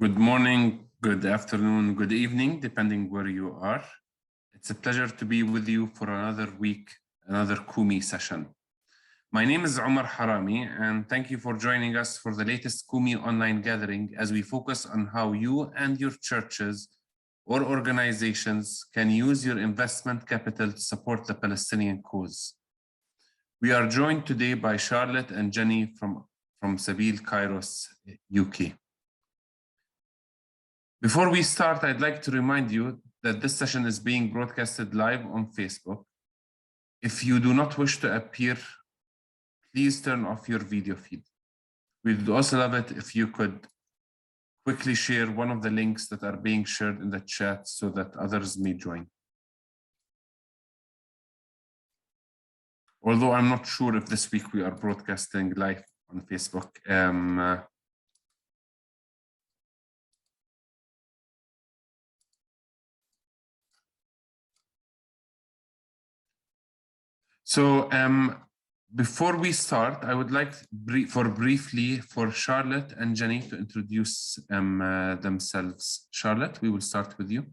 Good morning, good afternoon, good evening, depending where you are. It's a pleasure to be with you for another week, another Kumi session. My name is Omar Harami, and thank you for joining us for the latest Kumi online gathering as we focus on how you and your churches or organizations can use your investment capital to support the Palestinian cause. We are joined today by Charlotte and Jenny from Sabeel-Kairos, UK. Before we start, I'd like to remind you that this session is being broadcasted live on Facebook. If you do not wish to appear, please turn off your video feed. We'd also love it if you could quickly share one of the links that are being shared in the chat so that others may join. Although I'm not sure if this week we are broadcasting live on Facebook. So before we start, I would like briefly for Charlotte and Jenny to introduce themselves. Charlotte, we will start with you.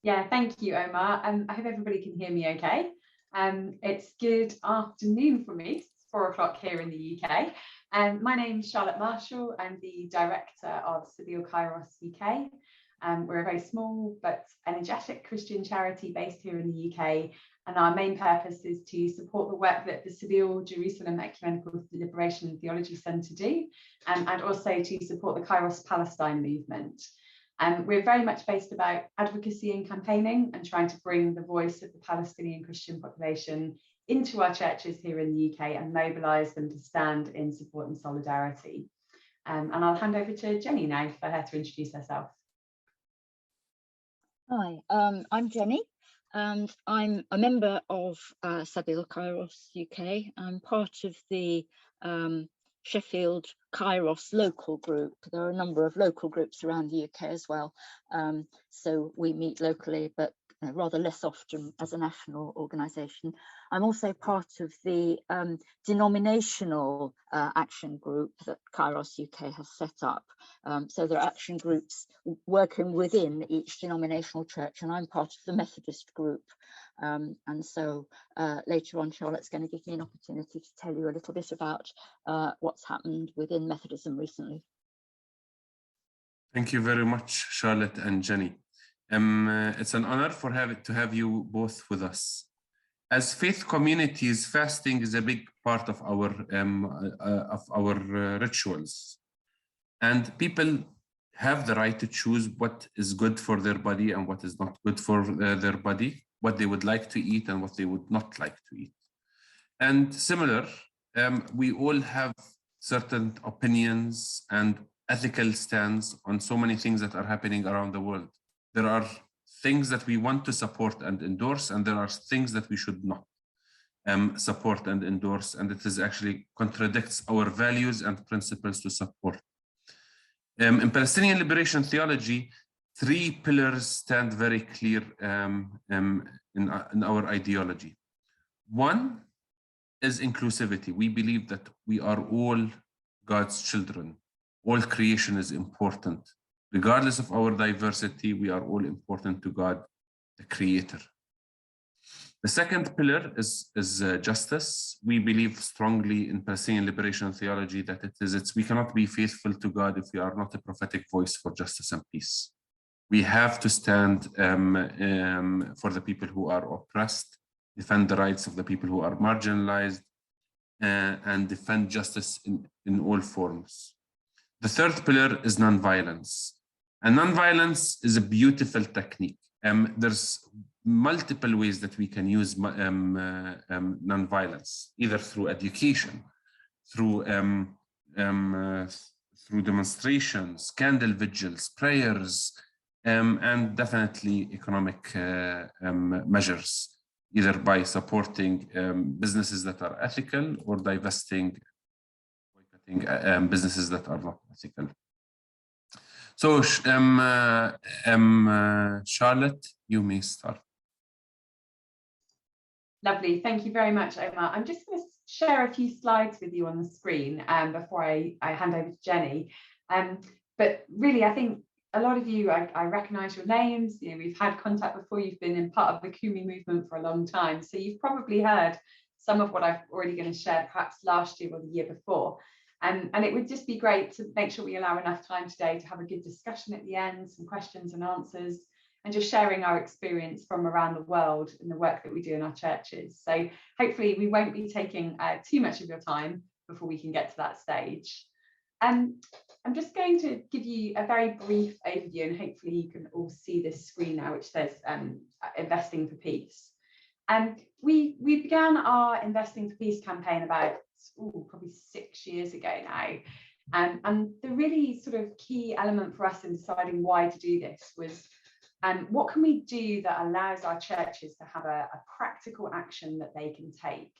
Yeah, thank you, Omar. I hope everybody can hear me okay. It's good afternoon for me. It's 4 o'clock here in the UK. My name is Charlotte Marshall. I'm the director of Sabeel-Kairos UK. We're a very small but energetic Christian charity based here in the UK. And our main purpose is to support the work that the Sabeel Jerusalem Ecumenical Liberation and Theology Centre do, and also to support the Kairos Palestine movement. We're very much based about advocacy and campaigning and trying to bring the voice of the Palestinian Christian population into our churches here in the UK and mobilise them to stand in support and solidarity. And I'll hand over to Jenny now for her to introduce herself. Hi, I'm Jenny, and I'm a member of Sabeel-Kairos UK. I'm part of the Sheffield Kairos local group. There are a number of local groups around the UK as well. So we meet locally, but rather less often as a national organisation. I'm also part of the denominational action group that Kairos UK has set up. So there are action groups working within each denominational church, and I'm part of the Methodist group. And so later on, Charlotte's going to give me an opportunity to tell you a little bit about what's happened within Methodism recently. Thank you very much, Charlotte and Jenny. It's an honor to have you both with us. As faith communities, fasting is a big part of our rituals, and people have the right to choose what is good for their body and what is not good for their body, what they would like to eat and what they would not like to eat. And similar, we all have certain opinions and ethical stands on so many things that are happening around the world. There are things that we want to support and endorse, and there are things that we should not support and endorse, and it is actually contradicts our values and principles to support. In Palestinian liberation theology, 3 pillars stand very clear in our ideology. One is inclusivity. We believe that we are all God's children. All creation is important. Regardless of our diversity, we are all important to God, the Creator. The second pillar is justice. We believe strongly in Palestinian liberation theology that we cannot be faithful to God if we are not a prophetic voice for justice and peace. We have to stand for the people who are oppressed, defend the rights of the people who are marginalized, and defend justice in all forms. The third pillar is nonviolence. And nonviolence is a beautiful technique. There's multiple ways that we can use nonviolence, either through education, through demonstrations, candle vigils, prayers, and definitely economic measures, either by supporting businesses that are ethical or boycotting businesses that are not ethical. So, Charlotte, you may start. Lovely, thank you very much, Omar. I'm just going to share a few slides with you on the screen before I hand over to Jenny. But But really, I think a lot of you, I recognise your names. You know, we've had contact before. You've been in part of the Kumi movement for a long time, so you've probably heard some of what I've already going to share, perhaps last year or the year before. And it would just be great to make sure we allow enough time today to have a good discussion at the end, some questions and answers, and just sharing our experience from around the world and the work that we do in our churches. So hopefully we won't be taking too much of your time before we can get to that stage. I'm just going to give you a very brief overview, and hopefully you can all see this screen now, which says Investing for Peace. We began our Investing for Peace campaign about probably 6 years ago now. And the really sort of key element for us in deciding why to do this was what can we do that allows our churches to have a practical action that they can take,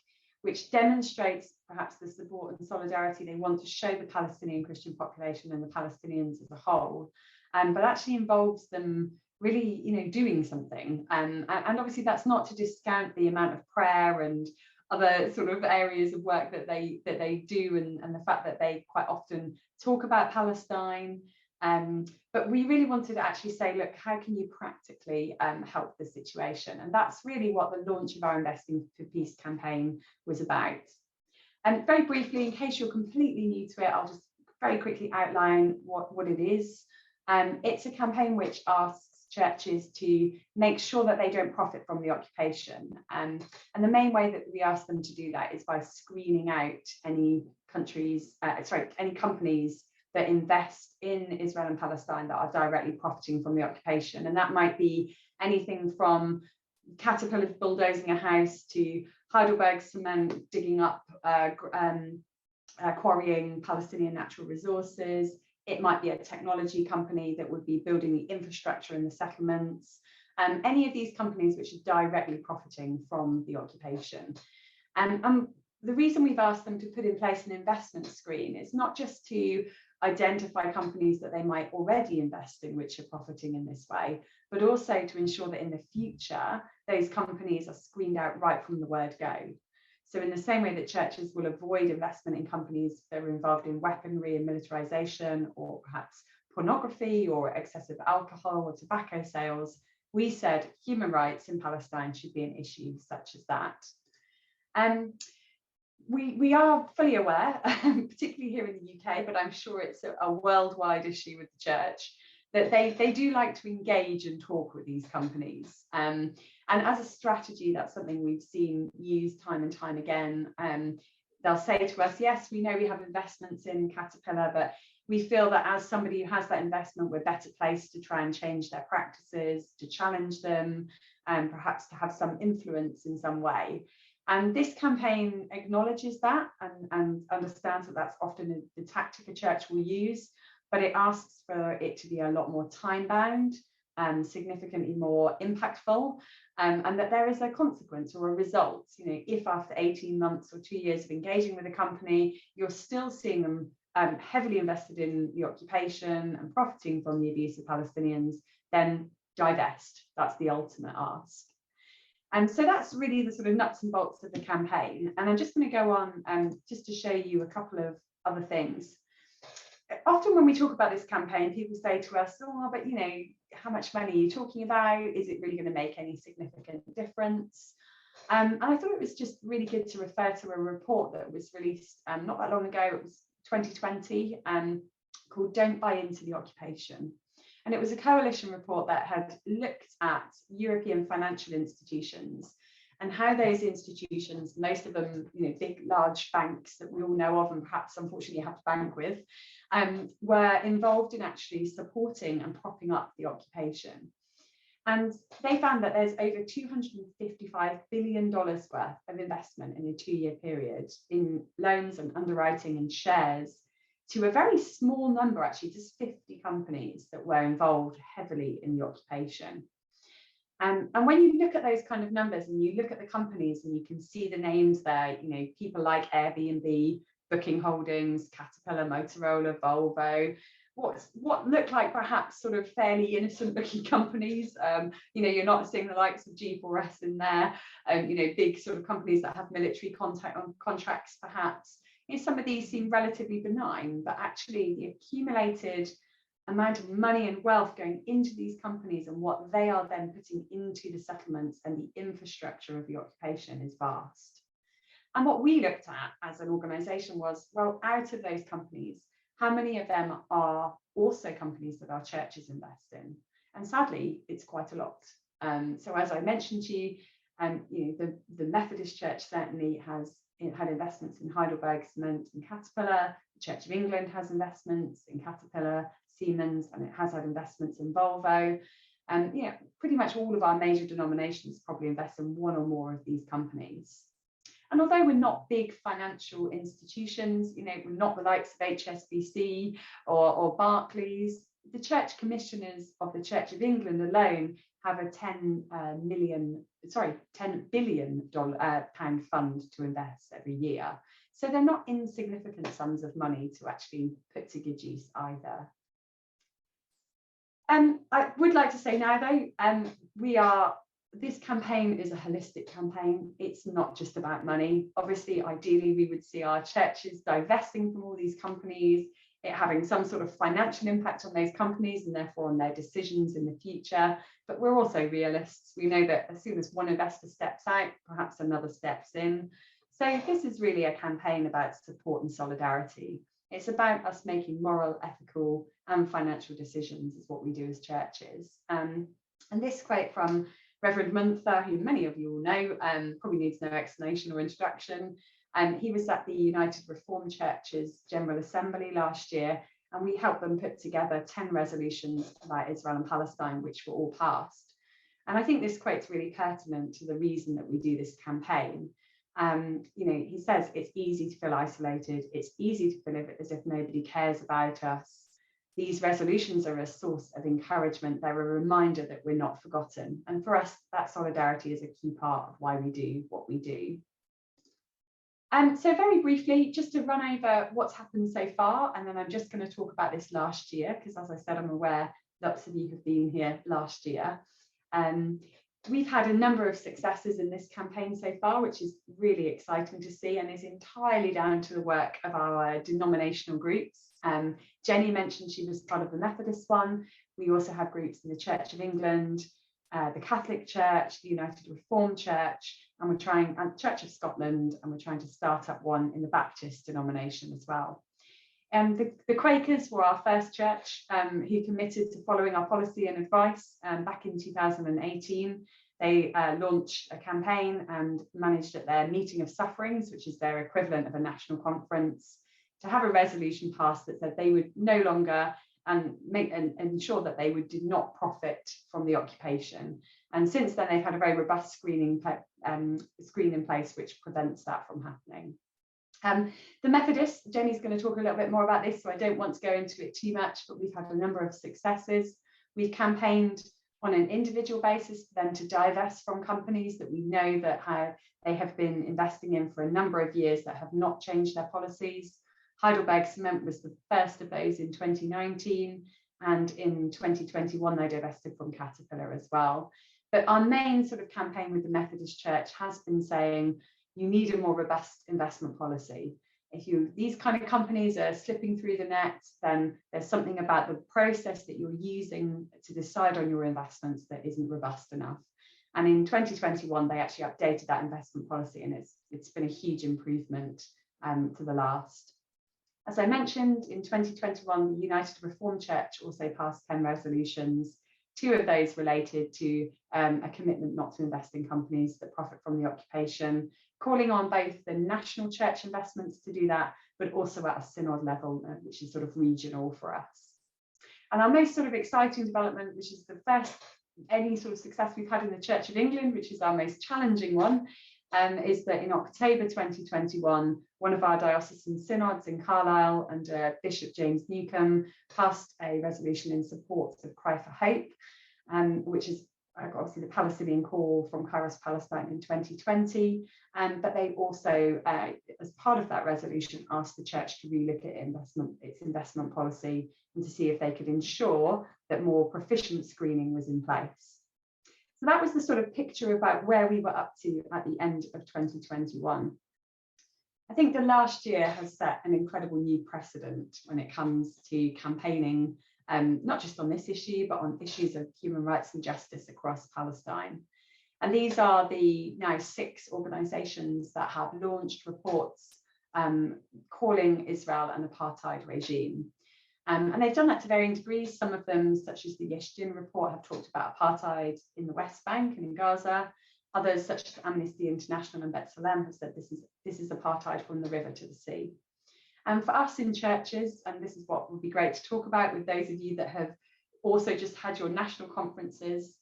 which demonstrates perhaps the support and solidarity they want to show the Palestinian Christian population and the Palestinians as a whole, but actually involves them really, you know, doing something. And obviously that's not to discount the amount of prayer and other sort of areas of work that they do, and the fact that they quite often talk about Palestine. But we really wanted to actually say, look, how can you practically help the situation? And that's really what the launch of our Investing for Peace campaign was about. And very briefly, in case you're completely new to it, I'll just very quickly outline what it is. It's a campaign which asks churches to make sure that they don't profit from the occupation. And the main way that we ask them to do that is by screening out any companies that invest in Israel and Palestine that are directly profiting from the occupation. And that might be anything from Caterpillar bulldozing a house to Heidelberg Cement digging up, quarrying Palestinian natural resources. It might be a technology company that would be building the infrastructure in the settlements. Any of these companies which are directly profiting from the occupation. The reason we've asked them to put in place an investment screen is not just to identify companies that they might already invest in which are profiting in this way, but also to ensure that in the future, those companies are screened out right from the word go. So in the same way that churches will avoid investment in companies that are involved in weaponry and militarization, or perhaps pornography or excessive alcohol or tobacco sales, we said human rights in Palestine should be an issue such as that. We are fully aware, particularly here in the UK, but I'm sure it's a worldwide issue with the church, that they do like to engage and talk with these companies. And as a strategy, that's something we've seen used time and time again. They'll say to us, yes, we know we have investments in Caterpillar, but we feel that as somebody who has that investment, we're better placed to try and change their practices, to challenge them, and perhaps to have some influence in some way. And this campaign acknowledges that and understands that that's often the tactic a church will use, but it asks for it to be a lot more time-bound and significantly more impactful, and that there is a consequence or a result. You know, if after 18 months or 2 years of engaging with a company, you're still seeing them heavily invested in the occupation and profiting from the abuse of Palestinians, then divest. That's the ultimate ask. And so that's really the sort of nuts and bolts of the campaign. And I'm just going to go on just to show you a couple of other things. Often when we talk about this campaign, people say to us, oh, but you know, how much money are you talking about? Is it really going to make any significant difference? And I thought it was just really good to refer to a report that was released not that long ago. It was 2020, called Don't Buy Into the Occupation. And it was a coalition report that had looked at European financial institutions and how those institutions, most of them, you know, big, large banks that we all know of and perhaps unfortunately have to bank with, were involved in actually supporting and propping up the occupation. And they found that there's over $255 billion worth of investment in a 2-year period in loans and underwriting and shares to a very small number, actually, just 50 companies that were involved heavily in the occupation. And when you look at those kind of numbers and you look at the companies and you can see the names there, you know, people like Airbnb, Booking Holdings, Caterpillar, Motorola, Volvo, what look like perhaps sort of fairly innocent looking companies. You know, you're not seeing the likes of G4S in there, you know, big sort of companies that have military contracts perhaps. You know, some of these seem relatively benign, but actually the accumulated amount of money and wealth going into these companies and what they are then putting into the settlements and the infrastructure of the occupation is vast. And what we looked at as an organisation was, well, out of those companies, how many of them are also companies that our churches invest in? And sadly, it's quite a lot. So as I mentioned to you, the Methodist Church certainly has had investments in Heidelberg Cement and Caterpillar. The Church of England has investments in Caterpillar, Siemens, and it has had investments in Volvo. And pretty much all of our major denominations probably invest in one or more of these companies. And although we're not big financial institutions, we're not the likes of HSBC or Barclays, the church commissioners of the Church of England alone have a £10 billion pound fund to invest every year. So they're not insignificant sums of money to actually put to good use either. I would like to say now though, this campaign is a holistic campaign. It's not just about money. Obviously, ideally, we would see our churches divesting from all these companies, it having some sort of financial impact on those companies and therefore on their decisions in the future. But we're also realists. We know that as soon as one investor steps out, perhaps another steps in. So this is really a campaign about support and solidarity. It's about us making moral, ethical, and financial decisions is what we do as churches. And this quote from Reverend Munther, who many of you will know, probably needs no explanation or introduction. He was at the United Reformed Church's General Assembly last year, and we helped them put together 10 resolutions about Israel and Palestine, which were all passed. And I think this quote's really pertinent to the reason that we do this campaign. He says it's easy to feel isolated. It's easy to feel as if nobody cares about us. These resolutions are a source of encouragement. They're a reminder that we're not forgotten. And for us, that solidarity is a key part of why we do what we do. So very briefly, just to run over what's happened so far, and then I'm just going to talk about this last year, because as I said, I'm aware lots of you have been here last year. We've had a number of successes in this campaign so far, which is really exciting to see and is entirely down to the work of our denominational groups. Jenny mentioned she was part of the Methodist one. We also have groups in the Church of England, the Catholic Church, the United Reformed Church, and Church of Scotland, and we're trying to start up one in the Baptist denomination as well. The Quakers were our first church who committed to following our policy and advice back in 2018. They launched a campaign and managed at their meeting of sufferings, which is their equivalent of a national conference, to have a resolution passed that said they would no longer ensure that they did not profit from the occupation. And since then, they've had a very robust screen in place which prevents that from happening. The Methodists, Jenny's going to talk a little bit more about this, so I don't want to go into it too much, but we've had a number of successes. We've campaigned on an individual basis for them to divest from companies that we know that they have been investing in for a number of years that have not changed their policies. Heidelberg Cement was the first of those in 2019, and in 2021 they divested from Caterpillar as well. But our main sort of campaign with the Methodist Church has been saying, you need a more robust investment policy. If these kind of companies are slipping through the net, then there's something about the process that you're using to decide on your investments that isn't robust enough. And in 2021, they actually updated that investment policy, and it's been a huge improvement to the last. As I mentioned, in 2021, the United Reformed Church also passed 10 resolutions. 2 of those related to a commitment not to invest in companies that profit from the occupation, calling on both the national church investments to do that, but also at a synod level, which is sort of regional for us. And our most sort of exciting development, which is the first any sort of success we've had in the Church of England, which is our most challenging one, is that in October 2021, one of our diocesan synods in Carlisle under Bishop James Newcombe passed a resolution in support of Cry for Hope, which is obviously the Palestinian call from Kairos Palestine in 2020. But they also, as part of that resolution, asked the church to relook at its investment policy and to see if they could ensure that more proficient screening was in place. So that was the sort of picture about where we were up to at the end of 2021. I think the last year has set an incredible new precedent when it comes to campaigning not just on this issue, but on issues of human rights and justice across Palestine. And these are the now 6 organisations that have launched reports calling Israel an apartheid regime. And they've done that to varying degrees. Some of them, such as the Yeshdin report, have talked about apartheid in the West Bank and in Gaza. Others, such as Amnesty International and B'Tselem, have said this is apartheid from the river to the sea. And for us in churches, and this is what would be great to talk about with those of you that have also just had your national conferences,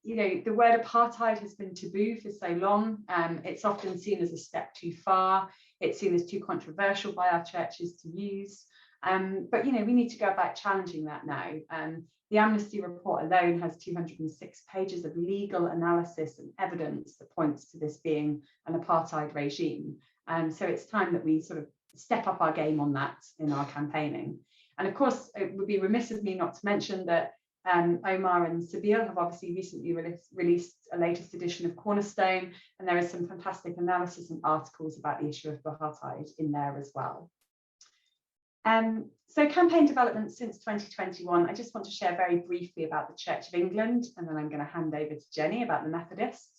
you know, the word apartheid has been taboo for so long. It's often seen as a step too far. It's seen as too controversial by our churches to use. But, you know, we need to go about challenging that now. The Amnesty report alone has 206 pages of legal analysis and evidence that points to this being an apartheid regime. So it's time that we sort of step up our game on that in our campaigning. And of course, it would be remiss of me not to mention that Omar and Sabeel have obviously recently released a latest edition of Cornerstone, and there is some fantastic analysis and articles about the issue of apartheid in there as well. So campaign development since 2021, I just want to share very briefly about the Church of England, and then I'm going to hand over to Jenny about the Methodists.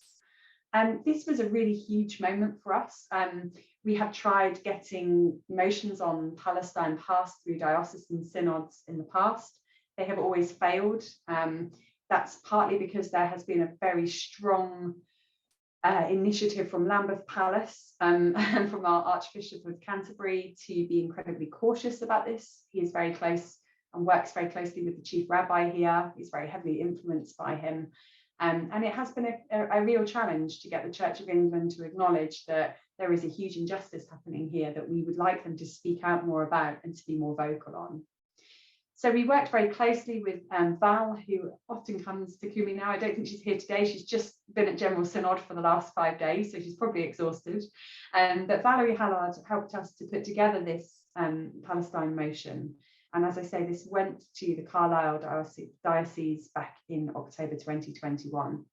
This was a really huge moment for us. We have tried getting motions on Palestine passed through diocesan synods in the past. They have always failed. That's partly because there has been a very strong initiative from Lambeth Palace and from our Archbishop of Canterbury to be incredibly cautious about this. He is very close and works very closely with the chief rabbi here. He's very heavily influenced by him. And it has been a real challenge to get the Church of England to acknowledge that there is a huge injustice happening here that we would like them to speak out more about and to be more vocal on. So we worked very closely with Val, who often comes to Kumi now. I don't think she's here today. She's just been at General Synod for the last 5 days, so she's probably exhausted. But Valerie Hallard helped us to put together this Palestine motion. And as I say, this went to the Carlisle Diocese back in October 2021.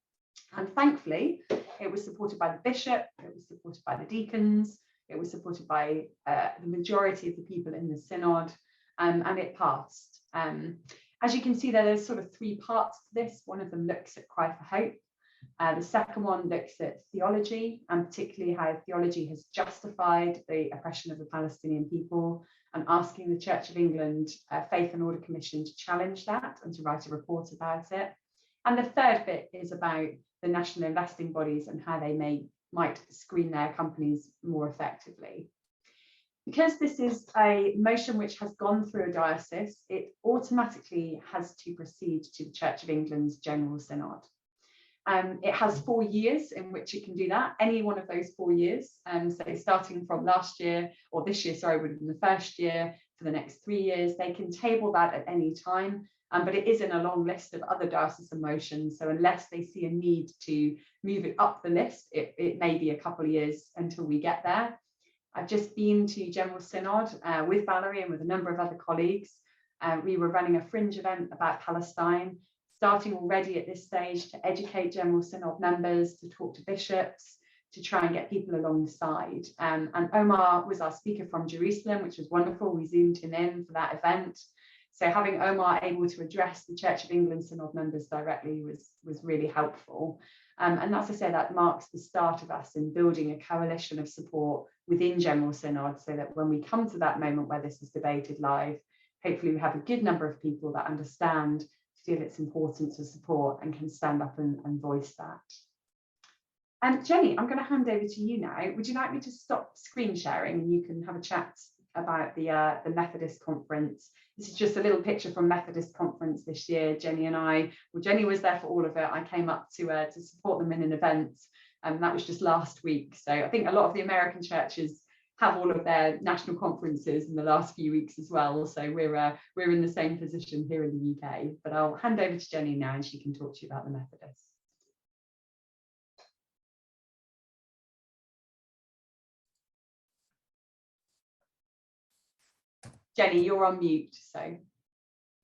And thankfully, it was supported by the bishop, it was supported by the deacons, it was supported by the majority of the people in the synod, and it passed. As you can see there, there's sort of 3 parts to this. One of them looks at Cry for Hope. The second one looks at theology, and particularly how theology has justified the oppression of the Palestinian people, and asking the Church of England Faith and Order Commission to challenge that and to write a report about it. And the third bit is about the national investing bodies and how they might screen their companies more effectively. Because this is a motion which has gone through a diocese, it automatically has to proceed to the Church of England's General Synod. It has 4 years in which it can do that, any one of those 4 years. So starting from last year, or this year, sorry, would have been the first year, for the next 3 years, they can table that at any time. But it is in a long list of other diocesan motions. So unless they see a need to move it up the list, it may be a couple of years until we get there. I've just been to General Synod with Valerie and with a number of other colleagues. We were running a fringe event about Palestine, starting already at this stage to educate General Synod members, to talk to bishops, to try and get people alongside. And Omar was our speaker from Jerusalem, which was wonderful. We zoomed him in for that event. So having Omar able to address the Church of England Synod members directly was really helpful. And as I say, that marks the start of us in building a coalition of support within General Synod, so that when we come to that moment where this is debated live, hopefully we have a good number of people that understand, feel it's important to support, and can stand up and voice that. And Jenny, I'm going to hand over to you now. Would you like me to stop screen sharing and you can have a chat about the Methodist conference? This is just a little picture from Methodist conference this year. Jenny and I, well, Jenny was there for all of it. I came up to support them in an event, and that was just last week. So I think a lot of the American churches have all of their national conferences in the last few weeks as well. So we're in the same position here in the UK. But I'll hand over to Jenny now, and she can talk to you about the Methodists. Jenny, you're on mute, so.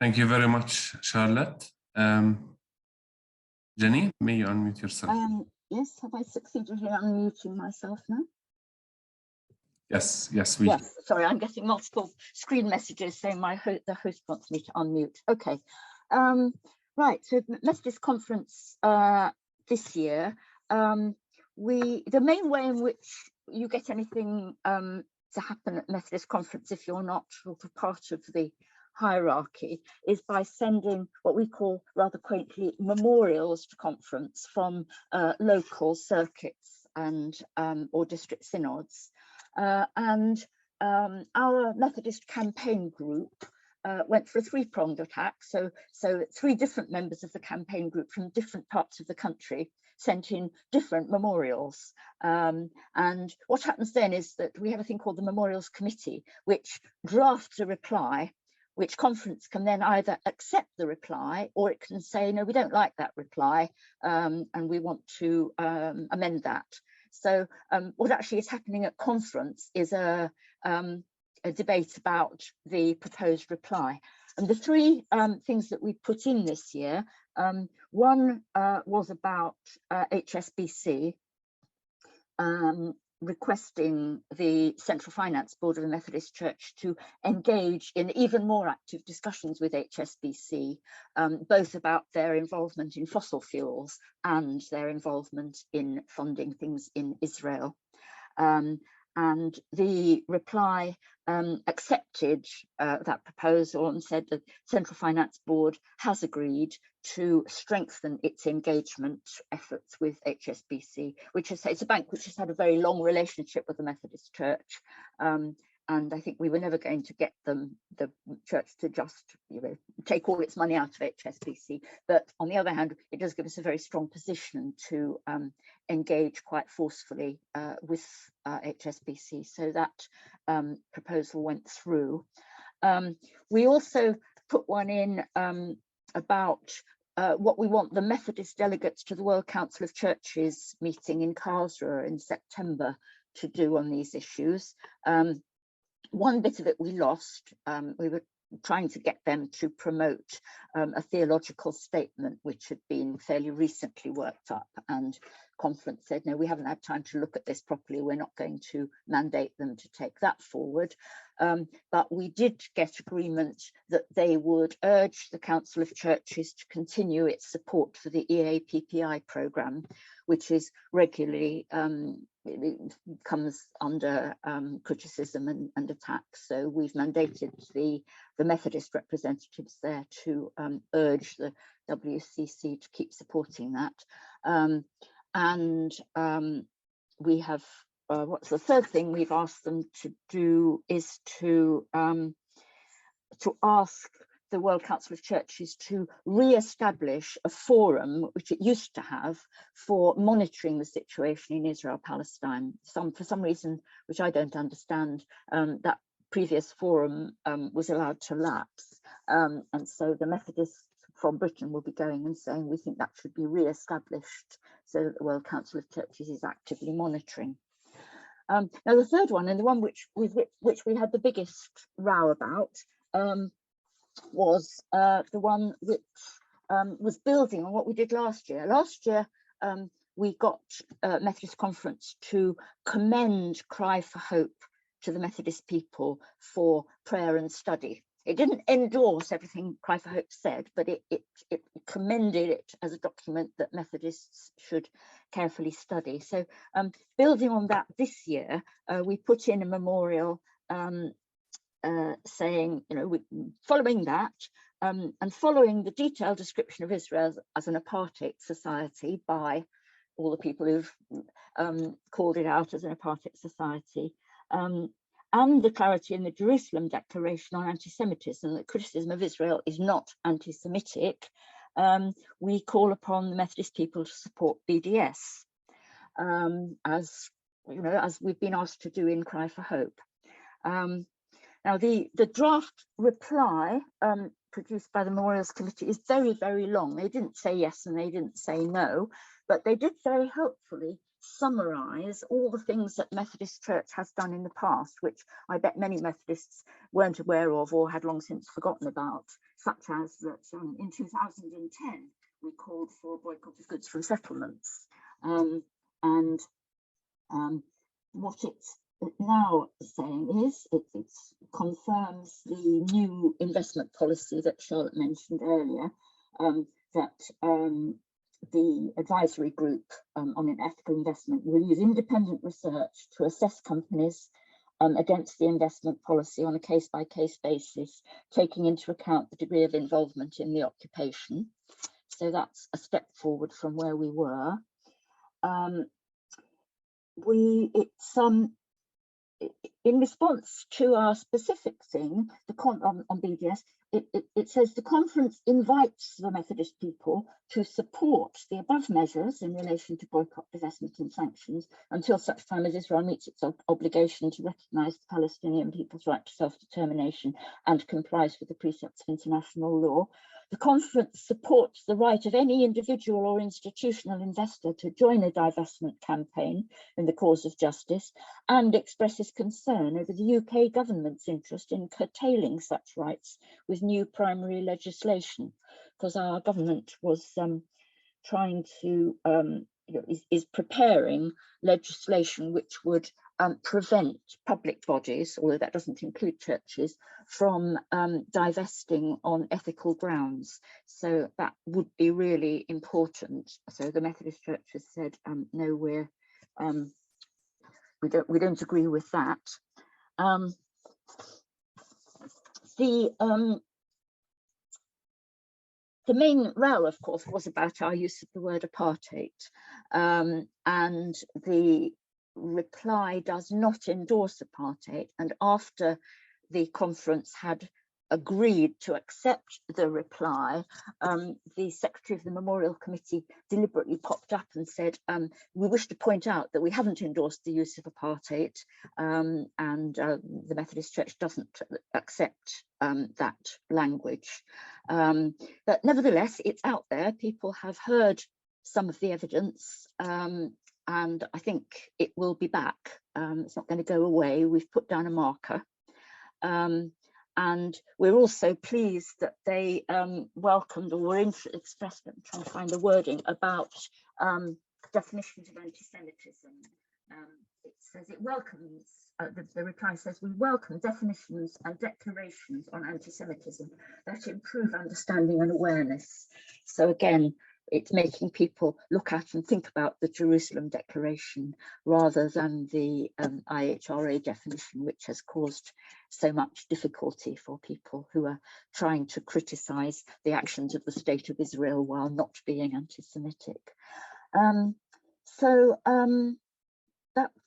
Thank you very much, Charlotte. Jenny, may you unmute yourself? Yes, have I succeeded in unmuting myself now? Yes, yes, Yes, sorry, I'm getting multiple screen messages saying the host wants me to unmute. Okay, right. So Methodist Conference this year, the main way in which you get anything to happen at Methodist Conference, if you're not sort of part of the hierarchy, is by sending what we call rather quaintly memorials to conference from local circuits and or district synods. Our Methodist campaign group went for a three-pronged attack. So three different members of the campaign group from different parts of the country sent in different memorials. And what happens then is that we have a thing called the Memorials Committee, which drafts a reply, which conference can then either accept the reply, or it can say, no, we don't like that reply, and we want to amend that. So what actually is happening at conference is a debate about the proposed reply. And the three things that we put in this year, one was about HSBC requesting the Central Finance Board of the Methodist Church to engage in even more active discussions with HSBC, both about their involvement in fossil fuels and their involvement in funding things in Israel. And the reply accepted that proposal and said that Central Finance Board has agreed to strengthen its engagement efforts with HSBC, which is, it's a bank which has had a very long relationship with the Methodist Church. And I think we were never going to get the church to just, you know, take all its money out of HSBC. But on the other hand, it does give us a very strong position to engage quite forcefully with HSBC. So that proposal went through. We also put one in about what we want the Methodist delegates to the World Council of Churches meeting in Karlsruhe in September to do on these issues. One bit of it we lost. We were trying to get them to promote a theological statement which had been fairly recently worked up, and conference said, no, we haven't had time to look at this properly, we're not going to mandate them to take that forward. But we did get agreement that they would urge the Council of Churches to continue its support for the EAPPI programme, which is regularly it comes under criticism and attack. So we've mandated the Methodist representatives there to urge the WCC to keep supporting that. We have, what's the third thing we've asked them to do is to ask the World Council of Churches to re-establish a forum, which it used to have, for monitoring the situation in Israel-Palestine. For some reason, which I don't understand, that previous forum was allowed to lapse. And so the Methodists from Britain will be going and saying, we think that should be re-established so that the World Council of Churches is actively monitoring. Now, the third one, and the one which we had the biggest row about, was the one which was building on what we did last year. Last year, we got Methodist Conference to commend Cry for Hope to the Methodist people for prayer and study. It didn't endorse everything Cry for Hope said, but it commended it as a document that Methodists should carefully study. So building on that this year, we put in a memorial saying, you know, following that and following the detailed description of Israel as an apartheid society by all the people who've called it out as an apartheid society, and the clarity in the Jerusalem Declaration on anti-Semitism, that criticism of Israel is not anti-Semitic, we call upon the Methodist people to support BDS, as you know, as we've been asked to do in Cry for Hope. Now, the draft reply produced by the Memorials Committee is very, very long. They didn't say yes and they didn't say no, but they did very helpfully summarise all the things that Methodist Church has done in the past, which I bet many Methodists weren't aware of or had long since forgotten about, such as that in 2010 we called for a boycott of goods from settlements, and what now saying is it confirms the new investment policy that Charlotte mentioned earlier, that the advisory group on an ethical investment will use independent research to assess companies against the investment policy on a case-by-case basis, taking into account the degree of involvement in the occupation. So that's a step forward from where we were. In response to our specific thing, on BDS, it says the conference invites the Methodist people to support the above measures in relation to boycott, divestment and sanctions until such time as Israel meets its obligation to recognise the Palestinian people's right to self-determination and complies with the precepts of international law. The conference supports the right of any individual or institutional investor to join a divestment campaign in the cause of justice, and expresses concern over the UK government's interest in curtailing such rights with new primary legislation, because our government was trying to, is preparing legislation which would prevent public bodies, although that doesn't include churches, from divesting on ethical grounds. So that would be really important. So the Methodist Church has said, no, we don't agree with that. The main row, of course, was about our use of the word apartheid, and the reply does not endorse apartheid. And after the conference had agreed to accept the reply, the Secretary of the Memorial Committee deliberately popped up and said, we wish to point out that we haven't endorsed the use of apartheid, and the Methodist Church doesn't accept that language. But nevertheless, it's out there. People have heard some of the evidence, and I think it will be back. It's not going to go away. We've put down a marker. And we're also pleased that they welcomed, or were expressed, I'm trying to find the wording, about definitions of anti-Semitism. It says it welcomes, the reply says, we welcome definitions and declarations on anti-Semitism that improve understanding and awareness. So again, it's making people look at and think about the Jerusalem Declaration rather than the IHRA definition, which has caused so much difficulty for people who are trying to criticize the actions of the State of Israel while not being anti-Semitic.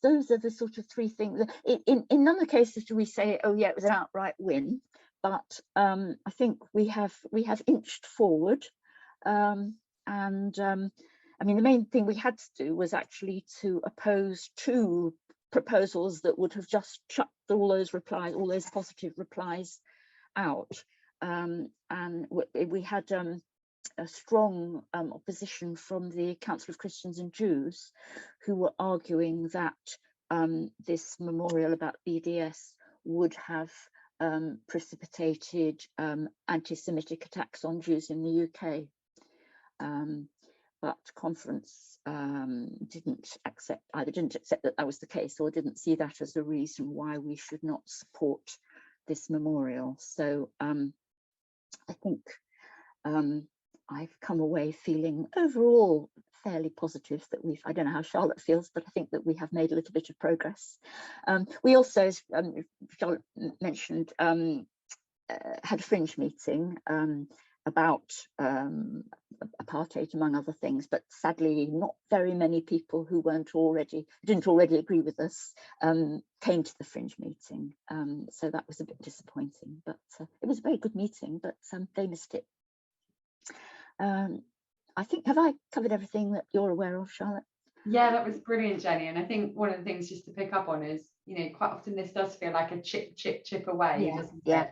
Those are the sort of three things. In none of the cases do we say, oh yeah, it was an outright win, but I think we have inched forward. I mean, the main thing we had to do was actually to oppose two proposals that would have just chucked all those replies, all those positive replies out. And we had a strong opposition from the Council of Christians and Jews, who were arguing that this memorial about BDS would have precipitated anti-Semitic attacks on Jews in the UK. But conference didn't accept that that was the case, or didn't see that as a reason why we should not support this memorial. So I think I've come away feeling overall fairly positive that I don't know how Charlotte feels, but I think that we have made a little bit of progress. We also, as Charlotte mentioned, had a fringe meeting about apartheid, among other things, but sadly not very many people who didn't already agree with us came to the fringe meeting, so that was a bit disappointing, but it was a very good meeting, but they missed it. I think, have I covered everything that you're aware of, Charlotte? Yeah, that was brilliant, Jenny. And I think one of the things just to pick up on is, quite often this does feel like a chip away, doesn't it?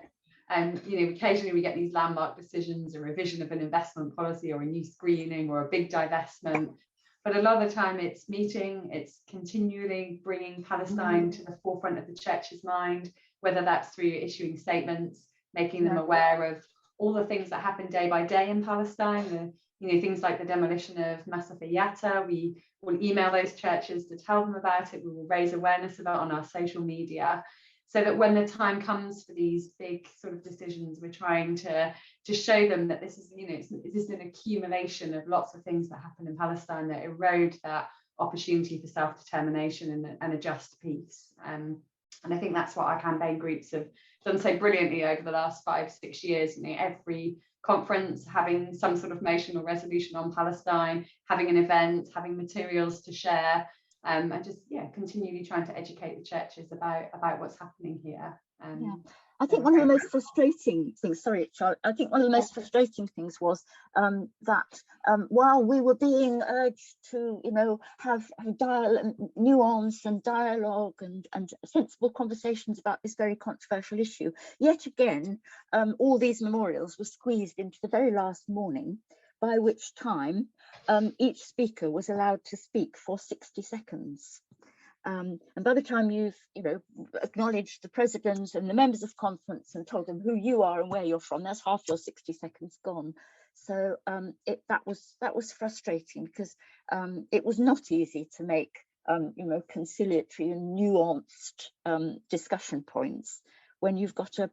And occasionally we get these landmark decisions, a revision of an investment policy or a new screening or a big divestment. But a lot of the time it's continually bringing Palestine to the forefront of the church's mind, whether that's through issuing statements, making them aware of all the things that happen day by day in Palestine, things like the demolition of Masafa Yatta. We will email those churches to tell them about it. We will raise awareness about it on our social media, so that when the time comes for these big sort of decisions, we're trying to show them that this is, this is an accumulation of lots of things that happen in Palestine that erode that opportunity for self-determination and a just peace. And I think that's what our campaign groups have done so brilliantly over the last 5-6 years. Every conference having some sort of motion or resolution on Palestine, having an event, having materials to share, and just continually trying to educate the churches about what's happening here. I think one of the most frustrating things, sorry, Charlotte, I think one of the most frustrating things was that while we were being urged to, have nuance and dialogue and sensible conversations about this very controversial issue, yet again, all these memorials were squeezed into the very last morning, by which time each speaker was allowed to speak for 60 seconds. And by the time you've, acknowledged the president and the members of conference and told them who you are and where you're from, that's half your 60 seconds gone. So that was frustrating, because it was not easy to make, conciliatory and nuanced discussion points when you've got a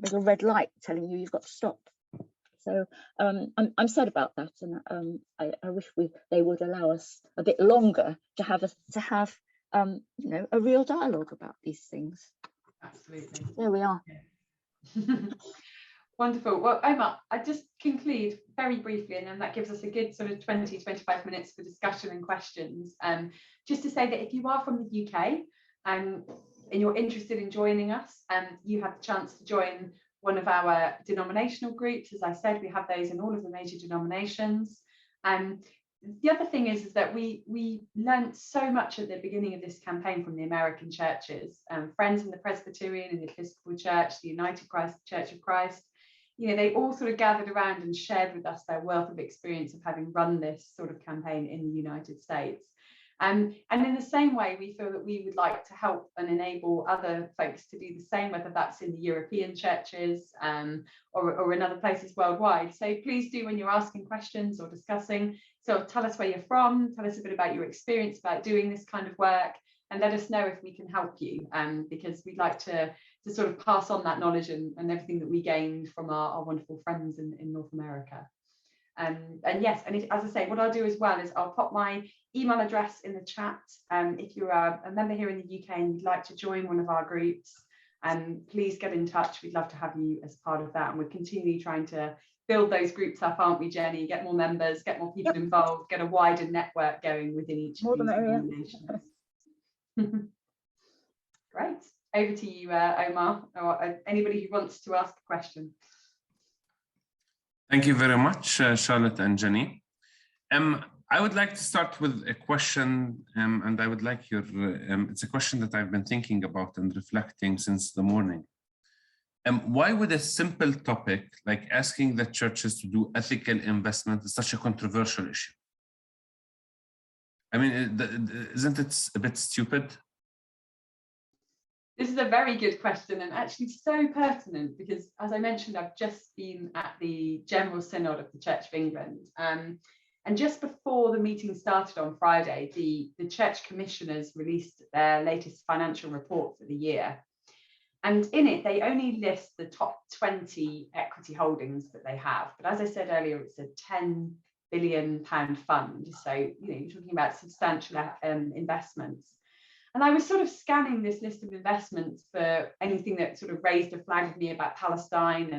little red light telling you you've got to stop. So I'm sad about that, and I wish they would allow us a bit longer to have a real dialogue about these things. Absolutely. There we are. Yeah. Wonderful. Well, Omar, I just conclude very briefly, and then that gives us a good sort of 20-25 minutes for discussion and questions. Just to say that if you are from the UK and you're interested in joining us, you have the chance to join one of our denominational groups. As I said, we have those in all of the major denominations. The other thing is that we learned so much at the beginning of this campaign from the American churches, friends in the Presbyterian and the Episcopal Church, the United Christ Church of Christ. They all sort of gathered around and shared with us their wealth of experience of having run this sort of campaign in the United States. And in the same way, we feel that we would like to help and enable other folks to do the same, whether that's in the European churches or in other places worldwide. So please do, when you're asking questions or discussing, so tell us where you're from, tell us a bit about your experience about doing this kind of work, and let us know if we can help you, because we'd like to sort of pass on that knowledge and everything that we gained from our wonderful friends in North America. And yes, and as I say, what I'll do as well is I'll pop my email address in the chat. If you're a member here in the UK and you'd like to join one of our groups, please get in touch. We'd love to have you as part of that. And we're continually trying to build those groups up, aren't we, Jenny? Get more members, get more people involved, get a wider network going within each of these denominations. Great. Over to you, Omar, or anybody who wants to ask a question. Thank you very much, Charlotte and Jenny. I would like to start with a question, and I would like your, it's a question that I've been thinking about and reflecting since the morning. Why would a simple topic like asking the churches to do ethical investment is such a controversial issue? I mean, isn't it a bit stupid? This is a very good question, and actually so pertinent, because as I mentioned, I've just been at the General Synod of the Church of England. And just before the meeting started on Friday, the Church Commissioners released their latest financial report for the year. And in it, they only list the top 20 equity holdings that they have. But as I said earlier, it's a £10 billion fund. So, you're talking about substantial investments. And I was sort of scanning this list of investments for anything that sort of raised a flag with me about Palestine.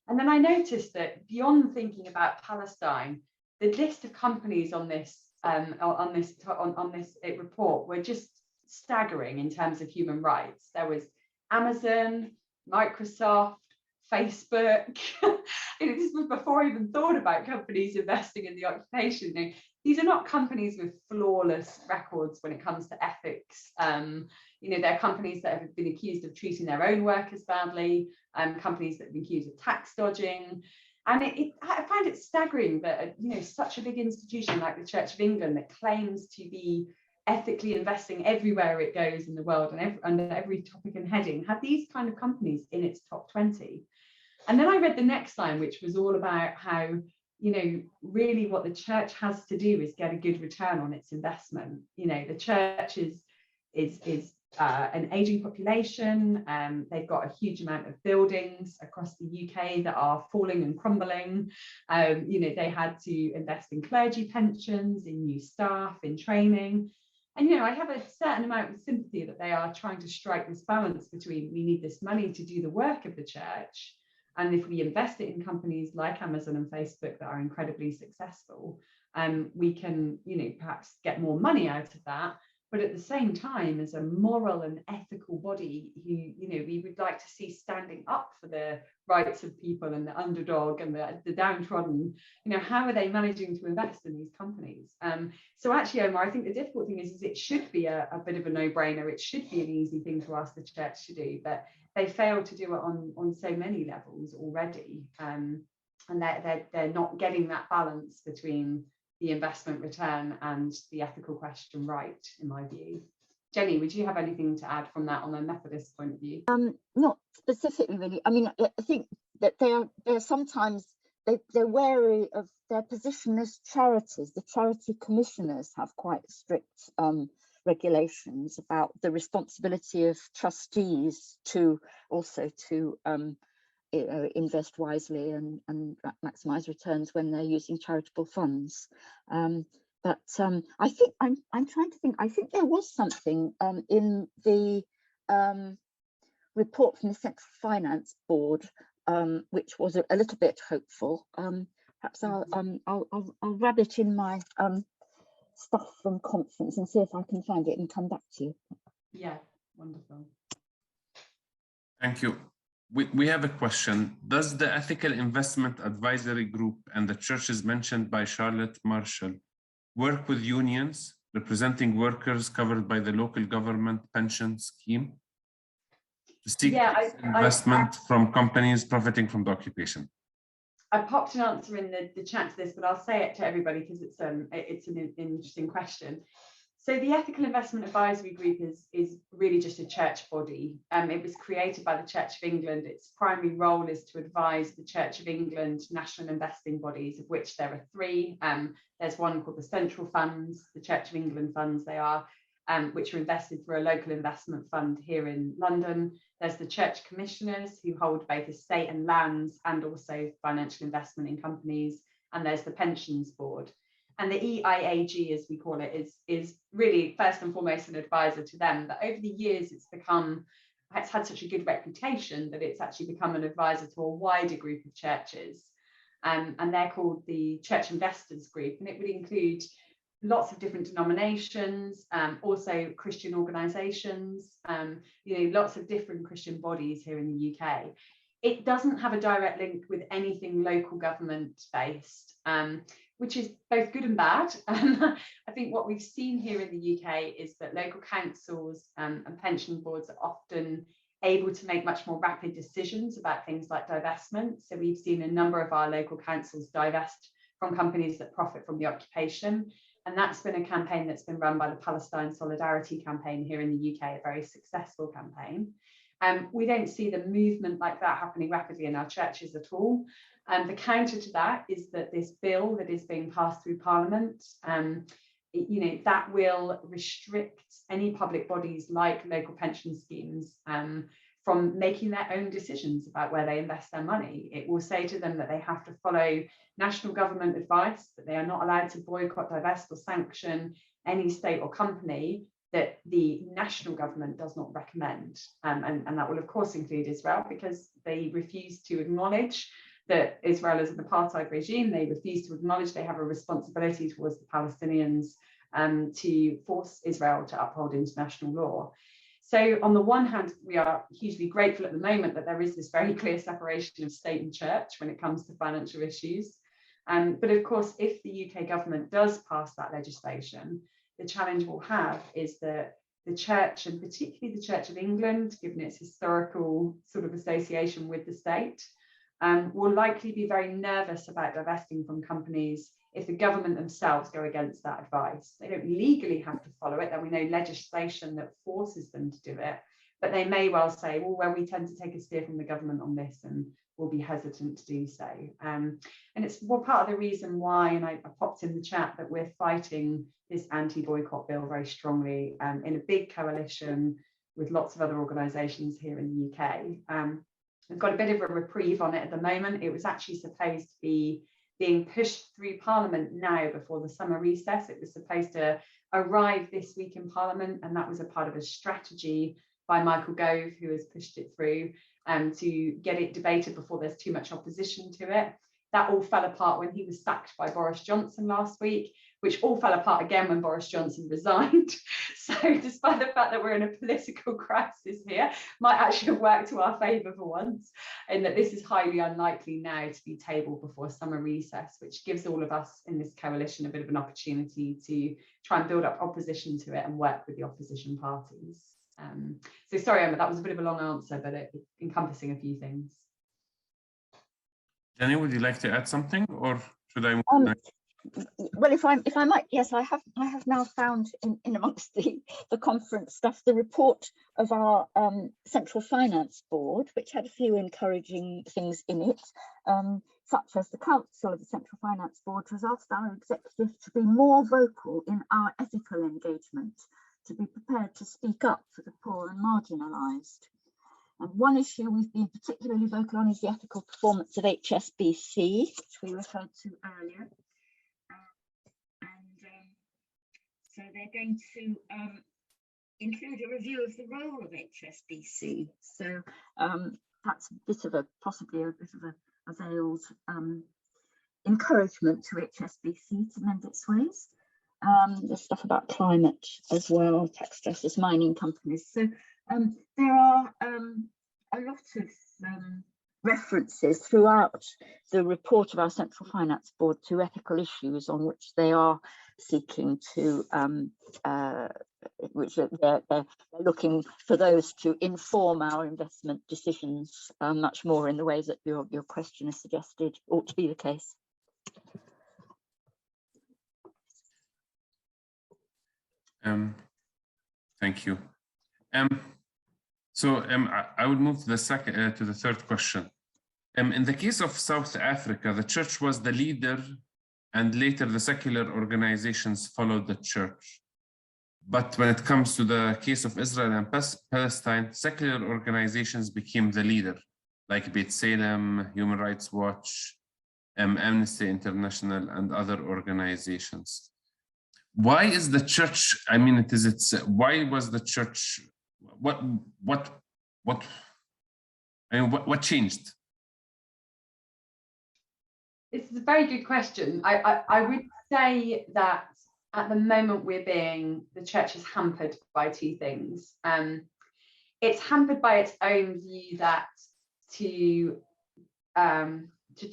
And then I noticed that beyond thinking about Palestine, the list of companies on this report were just staggering in terms of human rights. There was Amazon, Microsoft, Facebook. This was before I even thought about companies investing in the occupation. These are not companies with flawless records when it comes to ethics. They're companies that have been accused of treating their own workers badly, companies that have been accused of tax dodging. And I find it staggering that such a big institution like the Church of England, that claims to be ethically investing everywhere it goes in the world and under every topic and heading, had these kind of companies in its top 20. And then I read the next line, which was all about how, you know, really what the church has to do is get a good return on its investment. You know, the church is an aging population. They've got a huge amount of buildings across the UK that are falling and crumbling. You know, they had to invest in clergy pensions, in new staff, in training. And, you know, I have a certain amount of sympathy that they are trying to strike this balance between we need this money to do the work of the church. And if we invest it in companies like Amazon and Facebook that are incredibly successful, we can, you know, perhaps get more money out of that. But at the same time, as a moral and ethical body who, you know, we would like to see standing up for the rights of people and the underdog and the downtrodden, you know, how are they managing to invest in these companies? So actually, Omar, I think the difficult thing is it should be a bit of a no-brainer. It should be an easy thing to ask the church to do, but they fail to do it on so many levels already. And they're not getting that balance between the investment return and the ethical question right, in my view. Jenny, would you have anything to add from that on a Methodist point of view? Not specifically, really. I mean, I think that they're sometimes they're wary of their position as charities. The charity commissioners have quite strict regulations about the responsibility of trustees to also invest wisely and maximize returns when they're using charitable funds. But I think I'm trying to think. I think there was something in the report from the Central Finance Board which was a little bit hopeful. Perhaps I'll grab it in my stuff from conference and see if I can find it and come back to you. Yeah, wonderful. Thank you. We have a question. Does the Ethical Investment Advisory Group and the churches mentioned by Charlotte Marshall work with unions representing workers covered by the local government pension scheme to seek investment from companies profiting from the occupation? I popped an answer in the chat to this, but I'll say it to everybody because it's an interesting question. So the Ethical Investment Advisory Group is really just a church body. It was created by the Church of England. Its primary role is to advise the Church of England national investing bodies, of which there are three. There's one called the Central Funds, the Church of England funds they are, which are invested through a local investment fund here in London. There's the Church Commissioners, who hold both estate and lands and also financial investment in companies. And there's the Pensions Board. And the EIAG, as we call it, is really first and foremost an advisor to them. But over the years, it's had such a good reputation that it's actually become an advisor to a wider group of churches. And they're called the Church Investors Group. And it would include lots of different denominations, also Christian organisations, lots of different Christian bodies here in the UK. It doesn't have a direct link with anything local government based, which is both good and bad. I think what we've seen here in the UK is that local councils and pension boards are often able to make much more rapid decisions about things like divestment. So we've seen a number of our local councils divest from companies that profit from the occupation. And that's been a campaign that's been run by the Palestine Solidarity Campaign here in the UK, a very successful campaign. We don't see the movement like that happening rapidly in our churches at all. The counter to that is that this bill that is being passed through Parliament, that will restrict any public bodies like local pension schemes from making their own decisions about where they invest their money. It will say to them that they have to follow national government advice, that they are not allowed to boycott, divest or sanction any state or company that the national government does not recommend. And that will of course include Israel, because they refuse to acknowledge that Israel is an apartheid regime. They refuse to acknowledge they have a responsibility towards the Palestinians to force Israel to uphold international law. So on the one hand, we are hugely grateful at the moment that there is this very clear separation of state and church when it comes to financial issues. But of course, if the UK government does pass that legislation, the challenge we'll have is that the church, and particularly the Church of England, given its historical sort of association with the state, will likely be very nervous about divesting from companies if the government themselves go against that advice. They don't legally have to follow it. There will be no legislation that forces them to do it, but they may well say, well, we tend to take a steer from the government on this, and will be hesitant to do so. And it's part of the reason why, and I popped in the chat, that we're fighting this anti-boycott bill very strongly in a big coalition with lots of other organisations here in the UK. We've got a bit of a reprieve on it at the moment. It was actually supposed to be being pushed through Parliament now before the summer recess. It was supposed to arrive this week in Parliament, and that was a part of a strategy by Michael Gove, who has pushed it through to get it debated before there's too much opposition to it. That all fell apart when he was sacked by Boris Johnson last week, which all fell apart again when Boris Johnson resigned. So despite the fact that we're in a political crisis here, might actually have worked to our favour for once, in that this is highly unlikely now to be tabled before summer recess, which gives all of us in this coalition a bit of an opportunity to try and build up opposition to it and work with the opposition parties. So sorry, Emma, that was a bit of a long answer, but it encompassing a few things. Jenny, would you like to add something, or should I move to the next? Well, if I might, yes, I have now found in amongst the conference stuff the report of our Central Finance Board, which had a few encouraging things in it, such as the Council of the Central Finance Board has asked our executive to be more vocal in our ethical engagement, to be prepared to speak up for the poor and marginalised. And one issue we've been particularly vocal on is the ethical performance of HSBC, which we referred to earlier. So they're going to include a review of the role of HSBC. So that's a bit of possibly a bit of a veiled encouragement to HSBC to mend its ways. There's stuff about climate as well, tax stresses, mining companies. So there are a lot of references throughout the report of our Central Finance Board to ethical issues on which they are seeking to, which they're looking for those to inform our investment decisions much more in the ways that your question has suggested ought to be the case. Thank you. So I would move to the third question. In the case of South Africa, the church was the leader, and later the secular organizations followed the church. But when it comes to the case of Israel and Palestine, secular organizations became the leader, like Beit Salem, Human Rights Watch, Amnesty International, and other organizations. Why is the church? I mean, why was the church? What changed? It's a very good question. I would say that at the moment the church is hampered by two things. It's hampered by its own view that to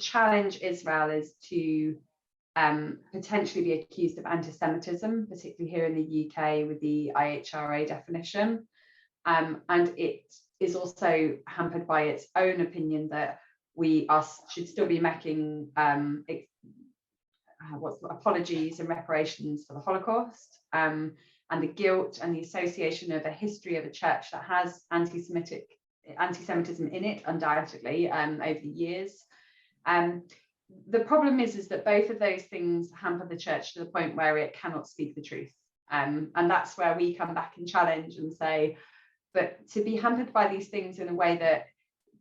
challenge Israel is to potentially be accused of anti-Semitism, particularly here in the UK with the IHRA definition. And it is also hampered by its own opinion that we should still be making apologies and reparations for the Holocaust, and the guilt and the association of a history of a church that has anti-Semitism in it, undoubtedly, over the years. The problem is that both of those things hamper the church to the point where it cannot speak the truth. And that's where we come back and challenge and say, but to be hampered by these things in a way that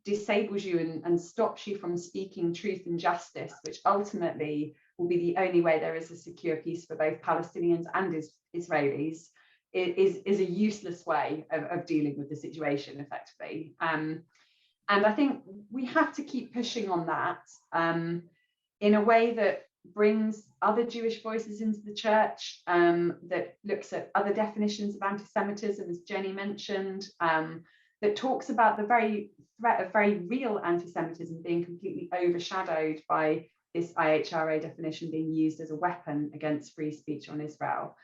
disables you and stops you from speaking truth and justice, which ultimately will be the only way there is a secure peace for both Palestinians and Israelis, is a useless way of dealing with the situation effectively. And I think we have to keep pushing on that in a way that brings other Jewish voices into the church, that looks at other definitions of anti-Semitism, as Jenny mentioned, that talks about the very threat of very real anti-Semitism being completely overshadowed by this IHRA definition being used as a weapon against free speech on Israel.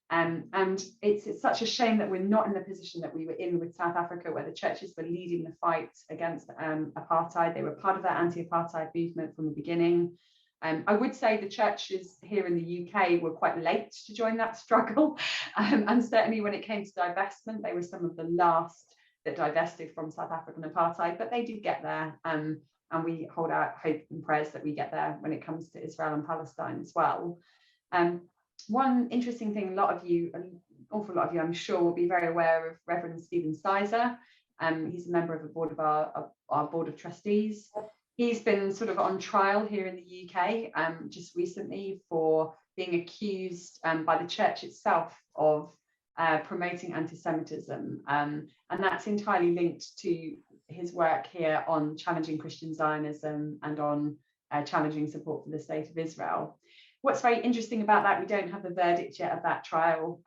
And it's such a shame that we're not in the position that we were in with South Africa, where the churches were leading the fight against apartheid. They were part of that anti-apartheid movement from the beginning. I would say the churches here in the UK were quite late to join that struggle. And certainly when it came to divestment, they were some of the last that divested from South African apartheid, but they did get there. And and we hold out hope and prayers that we get there when it comes to Israel and Palestine as well. One interesting thing, an awful lot of you, I'm sure, will be very aware of Reverend Stephen Sizer. He's a member of the board of our board of trustees. He's been sort of on trial here in the UK just recently for being accused by the church itself of promoting anti-Semitism, and that's entirely linked to his work here on challenging Christian Zionism and on challenging support for the state of Israel. What's very interesting about that, we don't have the verdict yet of that trial,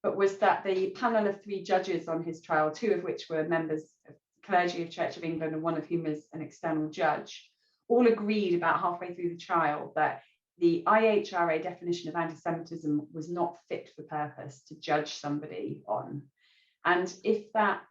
but was that the panel of 3 judges on his trial, 2 of which were members of clergy of Church of England and 1 of whom is an external judge, all agreed about halfway through the trial that the IHRA definition of anti-Semitism was not fit for purpose to judge somebody on. And if that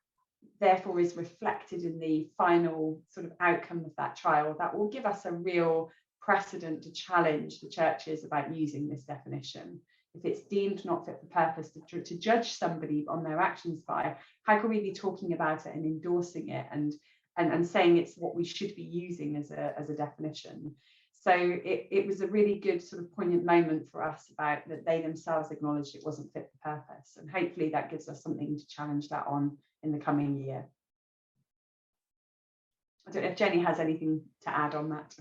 therefore is reflected in the final sort of outcome of that trial, that will give us a real precedent to challenge the churches about using this definition. If it's deemed not fit for purpose to judge somebody on their actions by, how can we be talking about it and endorsing it and saying it's what we should be using as a definition? So it was a really good sort of poignant moment for us about that they themselves acknowledged it wasn't fit for purpose, and hopefully that gives us something to challenge that on in the coming year. I don't know if Jenny has anything to add on that.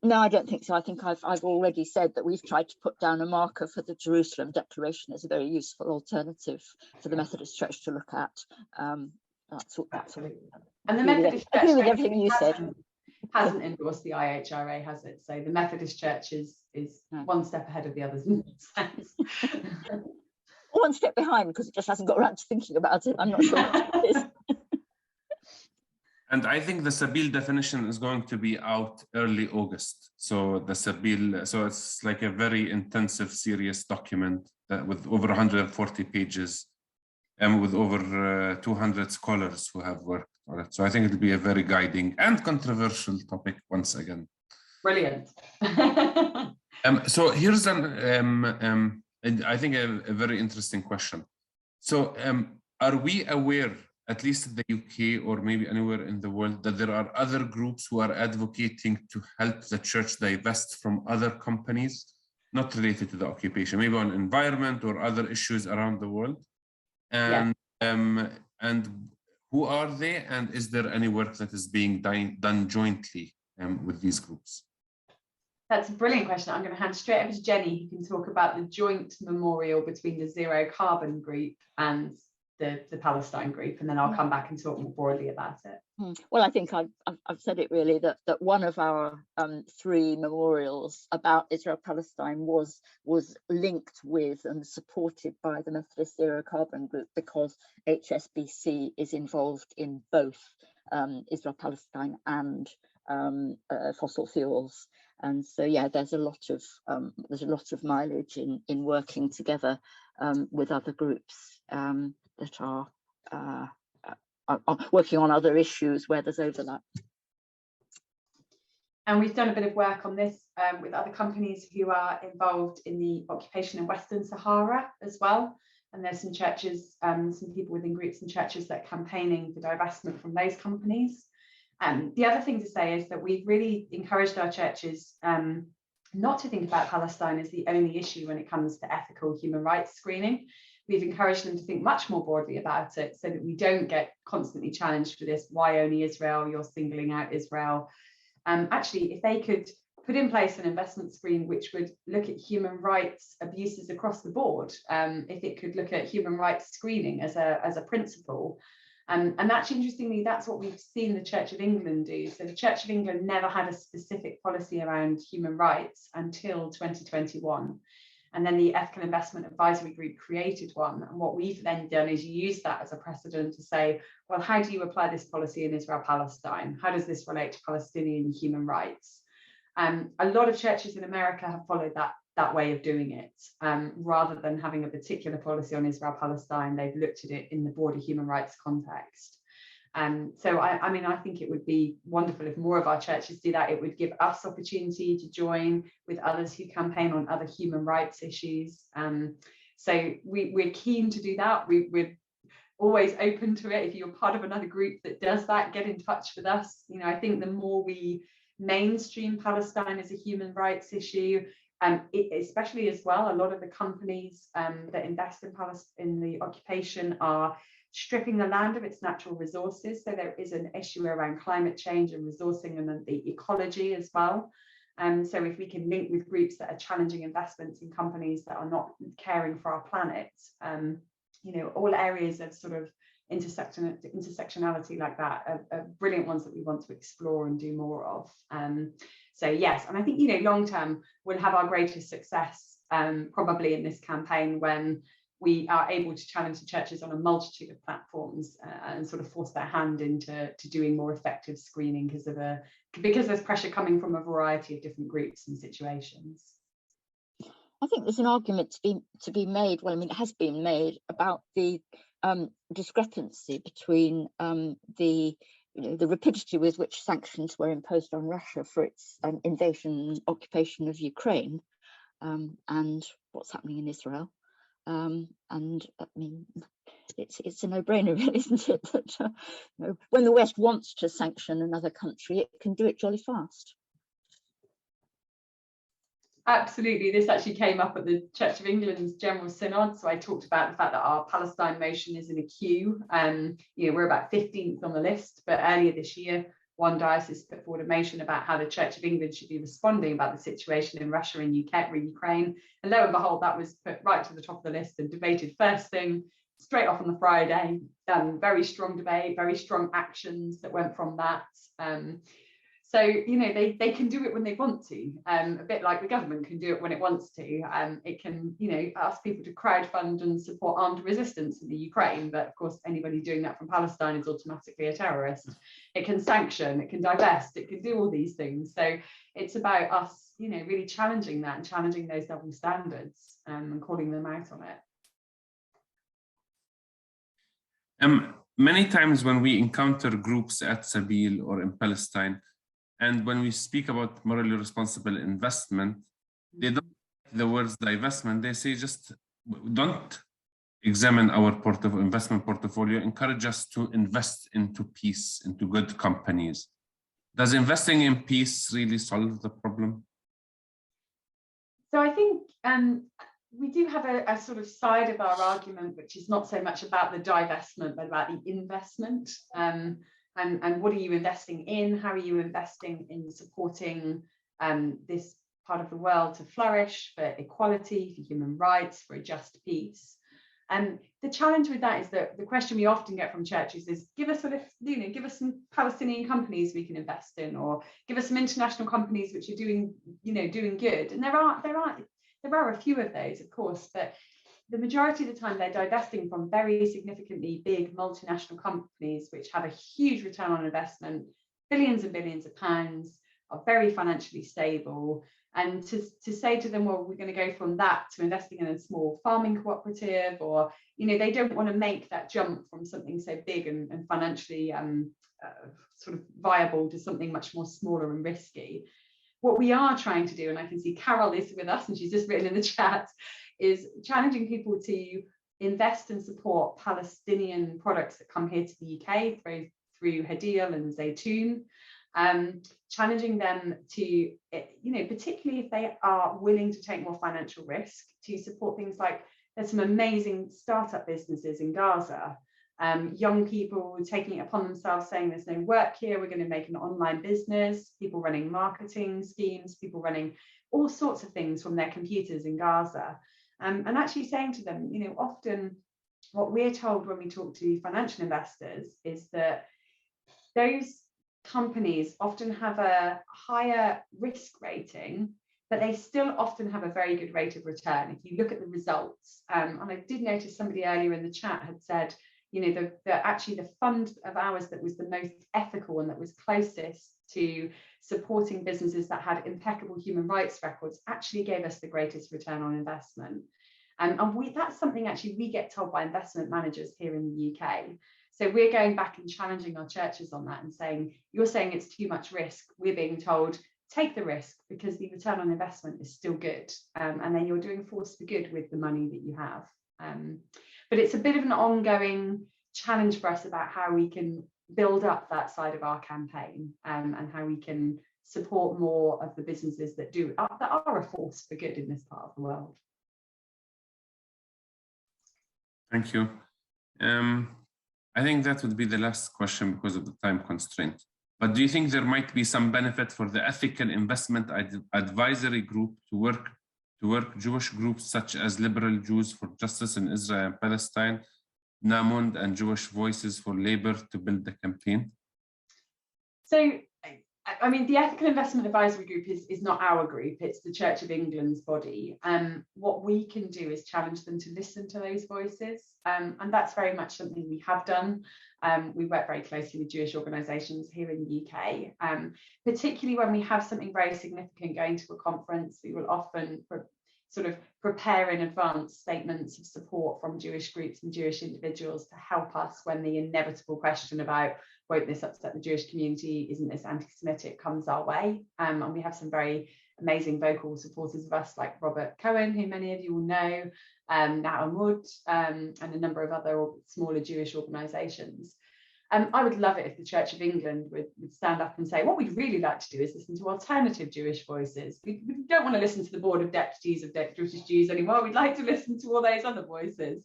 No, I don't think so. I think I've already said that we've tried to put down a marker for the Jerusalem Declaration as a very useful alternative for the Methodist Church to look at. That's all. And the Methodist Church, I agree with everything you said. Hasn't endorsed the IHRA, has it? So the Methodist Church is one step ahead of the others in that sense. One step behind because it just hasn't got around to thinking about it. I'm not sure what it is. And I think the Sabeel definition is going to be out early August. So the Sabeel, so it's like a very intensive, serious document with over 140 pages and with over 200 scholars who have worked on it. So I think it'll be a very guiding and controversial topic once again. Brilliant. So here's I think a very interesting question. So are we aware, at least in the UK or maybe anywhere in the world, that there are other groups who are advocating to help the church divest from other companies not related to the occupation, maybe on environment or other issues around the world? And and who are they? And is there any work that is being done jointly with these groups? That's a brilliant question. I'm going to hand straight over to Jenny, who can talk about the joint memorial between the Zero Carbon group and the Palestine group, and then I'll come back and talk more broadly about it. Well, I think I've said it really, that one of our 3 memorials about Israel-Palestine was linked with and supported by the Methodist Zero Carbon group, because HSBC is involved in both Israel-Palestine and fossil fuels. And so, yeah, there's a lot of mileage in working together with other groups that are working on other issues where there's overlap. And we've done a bit of work on this with other companies who are involved in the occupation in Western Sahara as well. And there's some churches, some people within groups and churches that are campaigning for divestment from those companies. The other thing to say is that we've really encouraged our churches not to think about Palestine as the only issue when it comes to ethical human rights screening. We've encouraged them to think much more broadly about it so that we don't get constantly challenged for this, why only Israel, you're singling out Israel. Actually, if they could put in place an investment screen which would look at human rights abuses across the board, if it could look at human rights screening as a principle. And actually, interestingly, that's what we've seen the Church of England do. So the Church of England never had a specific policy around human rights until 2021. And then the Ethical Investment Advisory Group created one. And what we've then done is use that as a precedent to say, well, how do you apply this policy in Israel-Palestine? How does this relate to Palestinian human rights? A lot of churches in America have followed that way of doing it. Rather than having a particular policy on Israel-Palestine, they've looked at it in the broader human rights context. So I mean, I think it would be wonderful if more of our churches do that. It would give us opportunity to join with others who campaign on other human rights issues. So we're keen to do that. always open to it. If you're part of another group that does that, get in touch with us. You know, I think the more we mainstream Palestine as a human rights issue, especially as well, a lot of the companies that invest in the occupation are stripping the land of its natural resources. So there is an issue around climate change and resourcing and the ecology as well. So if we can link with groups that are challenging investments in companies that are not caring for our planet, you know, all areas of sort of intersectionality like that are brilliant ones that we want to explore and do more of. So yes, and I think, you know, long term we'll have our greatest success probably in this campaign when we are able to challenge the churches on a multitude of platforms and sort of force their hand into doing more effective screening because there's pressure coming from a variety of different groups and situations. I think there's an argument to be made. Well, I mean, it has been made about the discrepancy between the rapidity with which sanctions were imposed on Russia for its invasion and occupation of Ukraine, and what's happening in Israel. And I mean, it's a no-brainer, really, isn't it? That you know, when the West wants to sanction another country, it can do it jolly fast. Absolutely. This actually came up at the Church of England's General Synod. So I talked about the fact that our Palestine motion is in a queue. You know, we're about 15th on the list, but earlier this year, one diocese put forward a motion about how the Church of England should be responding about the situation in Russia and Ukraine. And lo and behold, that was put right to the top of the list and debated first thing, straight off on the Friday. Very strong debate, very strong actions that went from that. So, you know, they can do it when they want to, a bit like the government can do it when it wants to. It can, you know, ask people to crowdfund and support armed resistance in the Ukraine. But of course, anybody doing that from Palestine is automatically a terrorist. It can sanction, it can divest, it can do all these things. So it's about us, you know, really challenging that and challenging those double standards and calling them out on it. Many times when we encounter groups at Sabeel or in Palestine, and when we speak about morally responsible investment, they don't like the words divestment. They say just don't examine our investment portfolio, encourage us to invest into peace, into good companies. Does investing in peace really solve the problem? So I think we do have a sort of side of our argument, which is not so much about the divestment, but about the investment. And what are you investing in? How are you investing in supporting this part of the world to flourish, for equality, for human rights, for a just peace? And the challenge with that is that the question we often get from churches is, give us some Palestinian companies we can invest in, or give us some international companies which are doing good. And there are a few of those, of course, but the majority of the time they're divesting from very significantly big multinational companies which have a huge return on investment, billions and billions of pounds, are very financially stable. And to say to them, well, we're going to go from that to investing in a small farming cooperative, or, you know, they don't want to make that jump from something so big and financially sort of viable to something much more smaller and risky. What we are trying to do, and I can see Carol is with us and she's just written in the chat, is challenging people to invest and support Palestinian products that come here to the UK through Hadeel and Zaytoon, challenging them to, you know, particularly if they are willing to take more financial risk, to support things like, there's some amazing startup businesses in Gaza, young people taking it upon themselves, saying there's no work here, we're going to make an online business, people running marketing schemes, people running all sorts of things from their computers in Gaza. And actually saying to them, you know, often what we're told when we talk to financial investors is that those companies often have a higher risk rating, but they still often have a very good rate of return if you look at the results. And I did notice somebody earlier in the chat had said, you know, actually the fund of ours that was the most ethical and that was closest to supporting businesses that had impeccable human rights records actually gave us the greatest return on investment. And that's something actually we get told by investment managers here in the UK. So we're going back and challenging our churches on that and saying, you're saying it's too much risk. We're being told, take the risk because the return on investment is still good. And then you're doing force for good with the money that you have. But it's a bit of an ongoing challenge for us about how we can build up that side of our campaign, and how we can support more of the businesses that are a force for good in this part of the world. Thank you. I think that would be the last question because of the time constraint. But do you think there might be some benefit for the ethical investment advisory group to work Jewish groups such as Liberal Jews for Justice in Israel and Palestine, Namund, and Jewish Voices for Labor to build the campaign? So, I mean, the Ethical Investment Advisory Group is not our group, it's the Church of England's body. What we can do is challenge them to listen to those voices. And that's very much something we have done. We work very closely with Jewish organisations here in the UK, particularly when we have something very significant going to a conference. We will often sort of prepare in advance statements of support from Jewish groups and Jewish individuals to help us when the inevitable question about won't this upset the Jewish community, isn't this anti-Semitic, comes our way. And we have some very amazing vocal supporters of us like Robert Cohen, who many of you will know, Na'amud, and a number of other smaller Jewish organisations. I would love it if the Church of England would stand up and say, what we'd really like to do is listen to alternative Jewish voices. We don't want to listen to the Board of Deputies of British Jews anymore. We'd like to listen to all those other voices.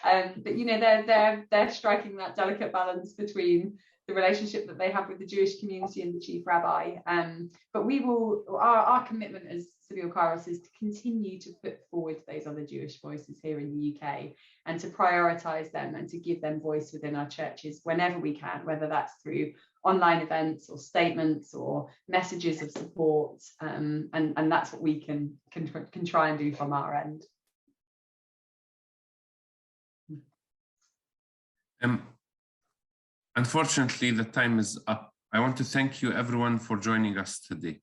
But you know, they're striking that delicate balance between the relationship that they have with the Jewish community and the chief rabbi. But we will, our commitment as Sabeel-Kairos is to continue to put forward those other Jewish voices here in the UK and to prioritise them and to give them voice within our churches whenever we can, whether that's through online events or statements or messages of support. And that's what we can try and do from our end. Unfortunately, the time is up. I want to thank you everyone for joining us today.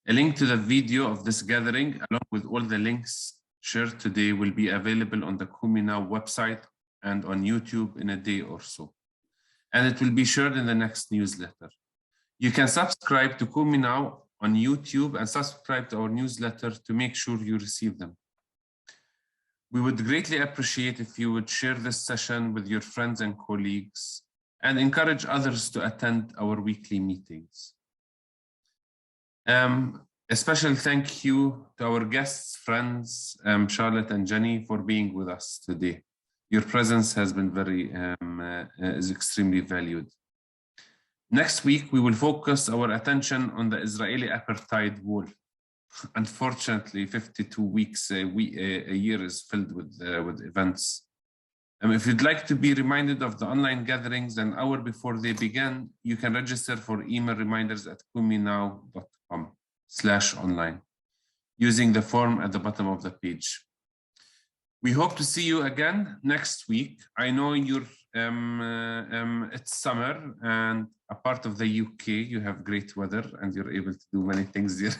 A link to the video of this gathering, along with all the links shared today, will be available on the Kumi Now website and on YouTube in a day or so. And it will be shared in the next newsletter. You can subscribe to Kumi Now on YouTube and subscribe to our newsletter to make sure you receive them. We would greatly appreciate if you would share this session with your friends and colleagues and encourage others to attend our weekly meetings. A special thank you to our guests, friends, Charlotte and Jenny, for being with us today. Your presence has been is extremely valued. Next week, we will focus our attention on the Israeli apartheid wall. Unfortunately, 52 weeks a year is filled with events. If you'd like to be reminded of the online gatherings an hour before they begin, you can register for email reminders at kuminow.com/online using the form at the bottom of the page. We hope to see you again next week. I know it's summer and a part of the UK, you have great weather and you're able to do many things here.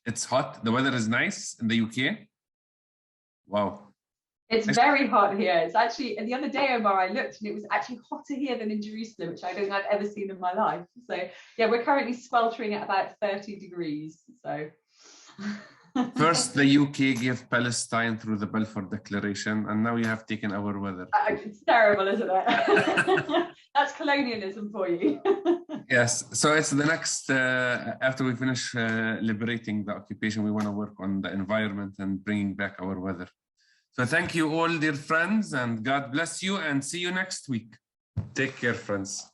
It's hot. The weather is nice in the UK. Wow. It's very hot here. It's actually, and the other day, Omar, I looked and it was actually hotter here than in Jerusalem, which I don't think I've ever seen in my life. So yeah, we're currently sweltering at about 30 degrees. So first the UK gave Palestine through the Balfour Declaration, and now you have taken our weather. It's terrible, isn't it? That's colonialism for you. Yes, so it's the next, after we finish liberating the occupation, we want to work on the environment and bringing back our weather. So thank you all, dear friends, and God bless you, and see you next week. Take care, friends.